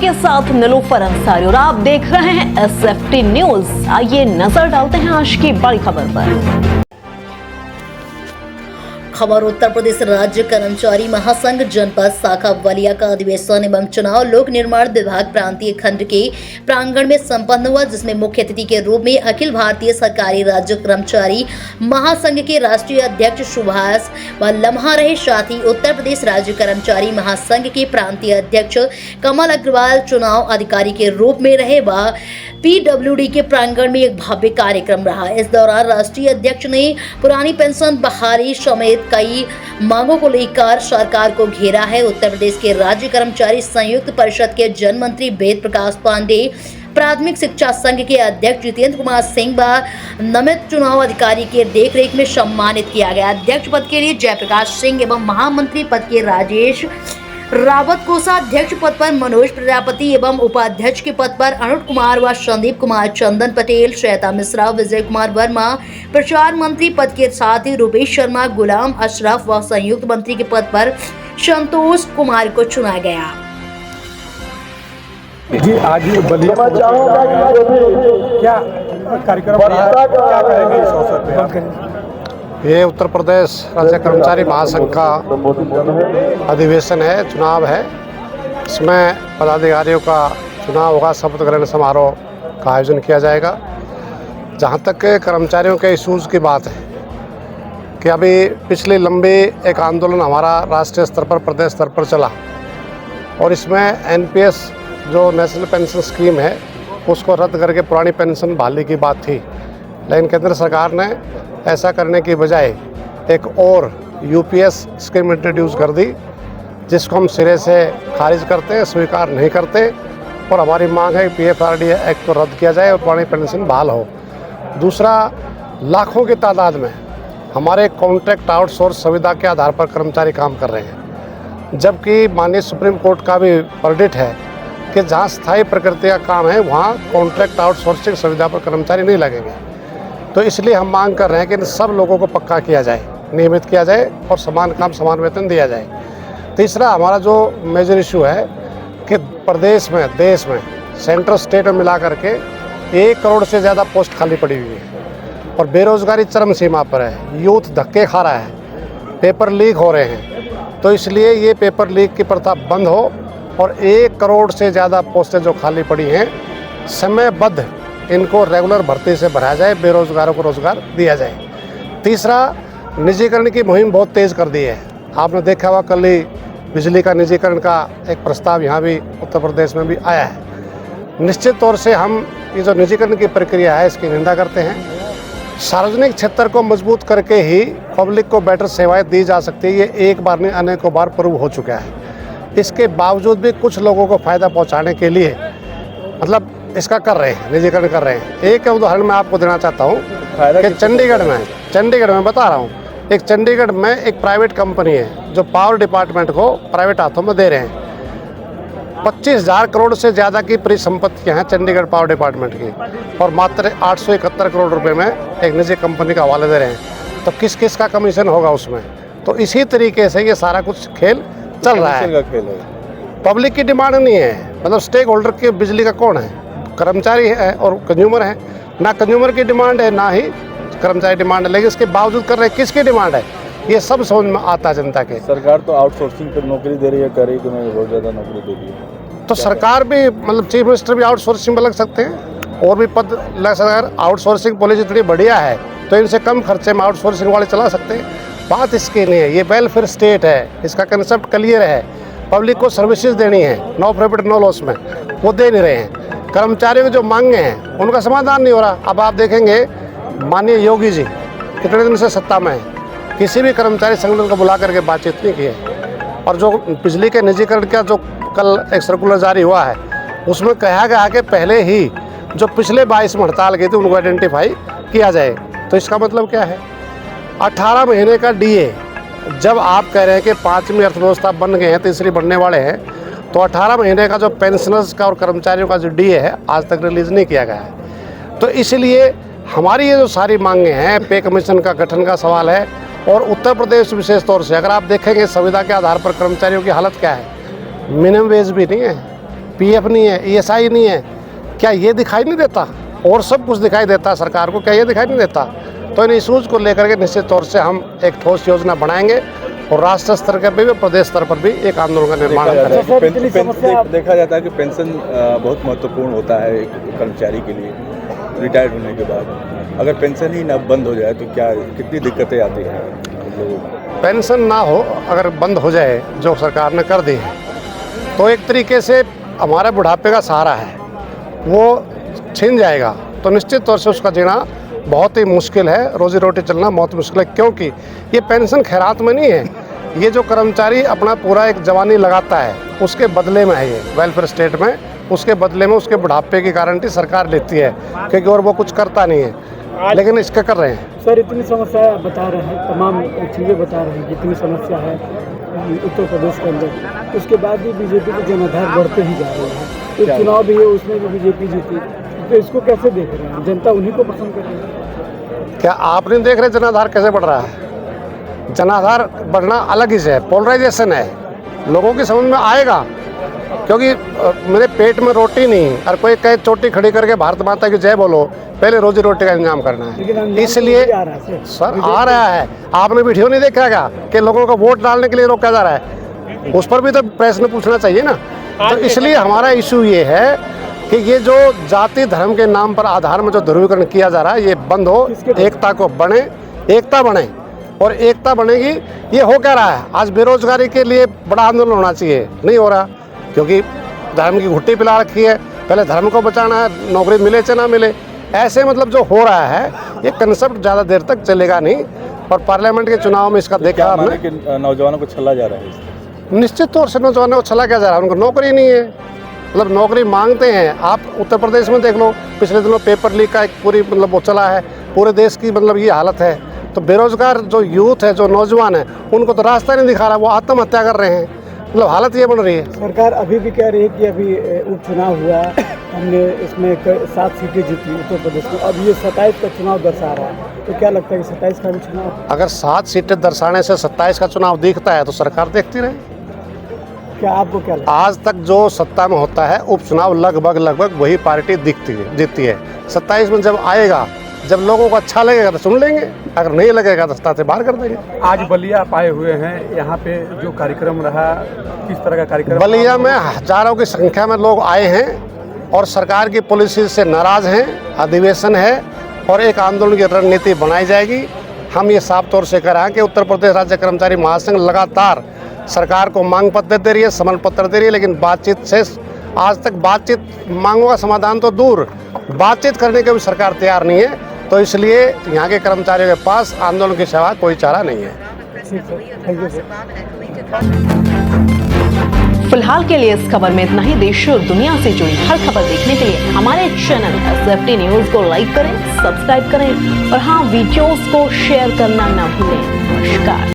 के साथ नीलोफर अंसारी और आप देख रहे हैं SFT न्यूज। आइए नजर डालते हैं आज की बड़ी खबर पर। खबर उत्तर प्रदेश राज्य कर्मचारी महासंघ जनपद शाखा बलिया का अधिवेशन एवं चुनाव लोक निर्माण विभाग प्रांतीय खंड के प्रांगण में संपन्न हुआ, जिसमें मुख्य अतिथि के रूप में अखिल भारतीय सरकारी राज्य कर्मचारी महासंघ के राष्ट्रीय अध्यक्ष सुभाष व लम्हा रहे। साथ ही उत्तर प्रदेश राज्य कर्मचारी महासंघ के प्रांतीय अध्यक्ष कमल अग्रवाल चुनाव अधिकारी के रूप में रहे व PWD के प्रांगण में एक भव्य कार्यक्रम रहा। इस दौरान राष्ट्रीय अध्यक्ष ने पुरानी पेंशन बहाली समेत कई मांगों को लेकर सरकार को घेरा है। उत्तर प्रदेश के राज्य कर्मचारी संयुक्त परिषद के जन मंत्री वेद प्रकाश पांडे, प्राथमिक शिक्षा संघ के अध्यक्ष जितेंद्र कुमार सिंह व नमित चुनाव अधिकारी के देखरेख में सम्मानित किया गया। अध्यक्ष पद के लिए जयप्रकाश सिंह एवं महामंत्री पद के राजेश रावत, कोषाध्यक्ष पद पर मनोज प्रजापति एवं उपाध्यक्ष के पद पर अरुण कुमार व संदीप कुमार, चंदन पटेल, श्वेता मिश्रा, विजय कुमार वर्मा, प्रचार मंत्री पद के साथ ही रूपेश शर्मा, गुलाम अशरफ व संयुक्त मंत्री के पद पर संतोष कुमार को चुना गया। जी आज बलिया क्या कार्यक्रम क्या करेंगे इस अवसर पे? ये उत्तर प्रदेश राज्य कर्मचारी महासंघ का अधिवेशन है, चुनाव है। इसमें पदाधिकारियों का चुनाव होगा, शपथ ग्रहण समारोह का आयोजन किया जाएगा। जहाँ तक कर्मचारियों के इशूज़ की बात है कि अभी पिछले लंबे एक आंदोलन हमारा राष्ट्रीय स्तर पर, प्रदेश स्तर पर चला और इसमें NPS जो नेशनल पेंशन स्कीम है उसको रद्द करके पुरानी पेंशन बहाली की बात थी, लेकिन केंद्र सरकार ने ऐसा करने की बजाय एक और UPS स्कीम इंट्रोड्यूस कर दी, जिसको हम सिरे से खारिज करते हैं, स्वीकार नहीं करते। और हमारी मांग है कि PFRD एक्ट को रद्द किया जाए और पुरानी पेंशन बहाल हो। दूसरा, लाखों की तादाद में हमारे कॉन्ट्रैक्ट आउटसोर्स सुविधा के आधार पर कर्मचारी काम कर रहे हैं, जबकि माननीय सुप्रीम कोर्ट का भी वर्डिक्ट है कि जहाँ स्थायी प्रकृति का काम है वहाँ कॉन्ट्रैक्ट आउटसोर्सिंग सुविधा पर कर्मचारी नहीं लगेंगे। तो इसलिए हम मांग कर रहे हैं कि इन सब लोगों को पक्का किया जाए, नियमित किया जाए और समान काम समान वेतन दिया जाए। तीसरा, हमारा जो मेजर इशू है कि प्रदेश में, देश में, सेंट्रल स्टेट में मिला करके 1 करोड़ से ज़्यादा पोस्ट खाली पड़ी हुई है और बेरोजगारी चरम सीमा पर है। यूथ धक्के खा रहा है, पेपर लीक हो रहे हैं। तो इसलिए ये पेपर लीक की प्रथा बंद हो और 1 करोड़ से ज़्यादा पोस्टें जो खाली पड़ी हैं समयबद्ध इनको रेगुलर भर्ती से भरा जाए, बेरोजगारों को रोजगार दिया जाए। तीसरा, निजीकरण की मुहिम बहुत तेज़ कर दी है। आपने देखा हुआ कल ही बिजली का निजीकरण का एक प्रस्ताव यहाँ भी उत्तर प्रदेश में भी आया है। निश्चित तौर से हम ये जो निजीकरण की प्रक्रिया है इसकी निंदा करते हैं। सार्वजनिक क्षेत्र को मजबूत करके ही पब्लिक को बेटर सेवाएं दी जा सकती है, ये एक बार नहीं अनेकों बार प्रूव हो चुका है। इसके बावजूद भी कुछ लोगों को फ़ायदा पहुँचाने के लिए मतलब इसका कर रहे हैं, निजीकरण कर रहे हैं। एक उदाहरण मैं आपको देना चाहता हूँ कि चंडीगढ़ में बता रहा हूँ, एक चंडीगढ़ में एक प्राइवेट कंपनी है जो पावर डिपार्टमेंट को प्राइवेट हाथों में दे रहे हैं। 25,000 करोड़ से ज़्यादा की परिसंपत्तियाँ हैं चंडीगढ़ पावर डिपार्टमेंट की और मात्र 871 करोड़ रुपए में एक निजी कंपनी का हवाले दे रहे हैं। तो किस किस का कमीशन होगा उसमें? तो इसी तरीके से ये सारा कुछ खेल चल रहा है। पब्लिक की डिमांड नहीं है, मतलब स्टेक होल्डर की बिजली का कौन है? कर्मचारी है और कंज्यूमर है। ना कंज्यूमर की डिमांड है ना ही कर्मचारी डिमांड है, लेकिन इसके बावजूद कर रहे हैं। किसकी डिमांड है ये सब समझ में आता है जनता के। सरकार तो आउटसोर्सिंग पर नौकरी दे रही है, कर रही है कि नहीं, बहुत ज़्यादा नौकरी दे रही है। तो सरकार भी मतलब चीफ मिनिस्टर भी आउटसोर्सिंग में लग सकते हैं और भी पद लग सकते हैं। आउटसोर्सिंग पॉलिसी इतनी बढ़िया है तो इनसे कम खर्चे में आउटसोर्सिंग वाले चला सकते हैं। बात इसकी नहीं है, ये वेलफेयर स्टेट है, इसका कंसेप्ट क्लियर है। पब्लिक को सर्विसेज देनी है, नो प्रॉफिट नो लॉस में, वो दे नहीं रहे हैं। कर्मचारियों की जो मांगे हैं उनका समाधान नहीं हो रहा। अब आप देखेंगे माननीय योगी जी कितने दिन से सत्ता में है, किसी भी कर्मचारी संगठन को बुला करके बातचीत नहीं की है। और जो बिजली के निजीकरण का जो कल एक सर्कुलर जारी हुआ है उसमें कहा गया कि पहले ही जो पिछले 22 में हड़ताल की थी उनको आइडेंटिफाई किया जाए। तो इसका मतलब क्या है? 18 महीने का DA, जब आप कह रहे हैं कि 5वीं अर्थव्यवस्था बन गए हैं, तीसरी बनने वाले हैं, तो 18 महीने का जो पेंशनर्स का और कर्मचारियों का जो DA है आज तक रिलीज़ नहीं किया गया है। तो इसलिए हमारी ये जो सारी मांगे हैं, पे कमीशन का गठन का सवाल है और उत्तर प्रदेश विशेष तौर से अगर आप देखेंगे संविदा के आधार पर कर्मचारियों की हालत क्या है, मिनिमम वेज भी नहीं है, पीएफ नहीं है, ईएसआई नहीं है, क्या ये दिखाई नहीं देता? और सब कुछ दिखाई देता है सरकार को, क्या ये दिखाई नहीं देता? तो इन इशूज़ को लेकर के निश्चित तौर से हम एक ठोस योजना बनाएंगे और राष्ट्र स्तर पर भी प्रदेश स्तर पर भी एक आंदोलन का निर्माण करेंगे। देखा जाता है कि पेंशन बहुत महत्वपूर्ण होता है एक कर्मचारी के लिए रिटायर्ड होने के बाद। अगर पेंशन ही ना बंद हो जाए तो क्या कितनी दिक्कतें आती हैं लोगों को? पेंशन ना हो अगर बंद हो जाए, जो सरकार ने कर दी है, तो एक तरीके से हमारा बुढ़ापे का सहारा है वो छिन जाएगा। तो निश्चित तौर से उसका जीना बहुत ही मुश्किल है, रोजी रोटी चलना बहुत मुश्किल है, क्योंकि ये पेंशन खैरात में नहीं है। ये जो कर्मचारी अपना पूरा एक जवानी लगाता है उसके बदले में है, ये वेलफेयर स्टेट में, उसके बदले में उसके बुढ़ापे की गारंटी सरकार लेती है, क्योंकि और वो कुछ करता नहीं है, लेकिन इसका कर रहे हैं। सर इतनी समस्या बता रहे हैं, तमाम चीज़ें बता रहे हैं कि इतनी समस्या है उत्तर प्रदेश के अंदर, उसके बाद भी बीजेपी के जनाधार बढ़ते ही जा रहे हैं। एक चुनाव भी है उसमें भी बीजेपी जीती, तो इसको कैसे देख रहे हैं? जनता उन्हीं को पसंद कर रही है। क्या आप नहीं देख रहे जनाधार कैसे बढ़ रहा है? जनाधार बढ़ना अलग ही है, पोलराइजेशन है, लोगों की समझ में आएगा। क्योंकि मेरे पेट में रोटी नहीं, और कोई कहे चोटी खड़ी करके भारत माता की जय बोलो, पहले रोजी रोटी का इंतजाम करना है। इसलिए सर आ रहा है, आपने वीडियो नहीं देखा क्या कि लोगों को वोट डालने के लिए रोका जा रहा है? उस पर भी तो प्रेस ने पूछना चाहिए ना। तो इसलिए हमारा इशू ये है कि ये जो जाति धर्म के नाम पर आधार में जो ध्रुवीकरण किया जा रहा है ये बंद हो, एकता को बने, एकता बने, और एकता बनेगी। ये हो क्या रहा है आज? बेरोजगारी के लिए बड़ा आंदोलन होना चाहिए, नहीं हो रहा, क्योंकि धर्म की घुट्टी पिला रखी है। पहले धर्म को बचाना है, नौकरी मिले चाहे ना मिले, ऐसे मतलब जो हो रहा है ये कंसेप्ट ज़्यादा देर तक चलेगा नहीं। और पार्लियामेंट के चुनाव में इसका देखा आपने कि नौजवानों को छला जा रहा है। निश्चित तौर से नौजवानों को छला क्या जा रहा है? उनको नौकरी नहीं है, मतलब नौकरी मांगते हैं। आप उत्तर प्रदेश में देख लो, पिछले दिनों पेपर लीक का एक पूरी मतलब वो चला है, पूरे देश की मतलब ये हालत है। तो बेरोजगार जो यूथ है, जो नौजवान है, उनको तो रास्ता नहीं दिखा रहा, वो आत्महत्या कर रहे हैं, मतलब हालत ये बन रही है। सरकार अभी भी कह रही है कि अभी उपचुनाव हुआ, हमने इसमें 7 सीटें जीती उत्तर प्रदेश में, अब ये 27 का चुनाव दर्शा रहा है, तो क्या लगता है कि 27 का भी चुनाव? अगर 7 सीटें दर्शाने से 27 का चुनाव दिखता है तो सरकार देखती रहे। क्या आपको क्या लगता है? आज तक जो सत्ता में होता है उपचुनाव लगभग वही पार्टी जीतती है। 27 में जब आएगा, जब लोगों को अच्छा लगेगा तो सुन लेंगे, अगर नहीं लगेगा तो सत्ता से बाहर कर देंगे। आज बलिया आप आए हुए हैं, यहाँ पे जो कार्यक्रम रहा, किस तरह का कार्यक्रम? बलिया में हजारों की संख्या में लोग आए हैं और सरकार की पॉलिसी से नाराज हैं। अधिवेशन है और एक आंदोलन की रणनीति बनाई जाएगी। हम ये साफ तौर से कह रहे हैं कि उत्तर प्रदेश राज्य कर्मचारी महासंघ लगातार सरकार को मांग पत्र देती रही है, समन पत्र दे रही है, लेकिन बातचीत से आज तक बातचीत, मांगों का समाधान तो दूर, बातचीत करने के भी सरकार तैयार नहीं है। तो इसलिए यहाँ के कर्मचारियों के पास आंदोलन के सिवा कोई चारा नहीं है। Thank you sir. फिलहाल के लिए इस खबर में इतना ही। देश और दुनिया से जुड़ी हर खबर देखने के लिए हमारे चैनल SFT न्यूज को लाइक करें, सब्सक्राइब करें और हाँ, वीडियोस को शेयर करना ना भूलें। नमस्कार।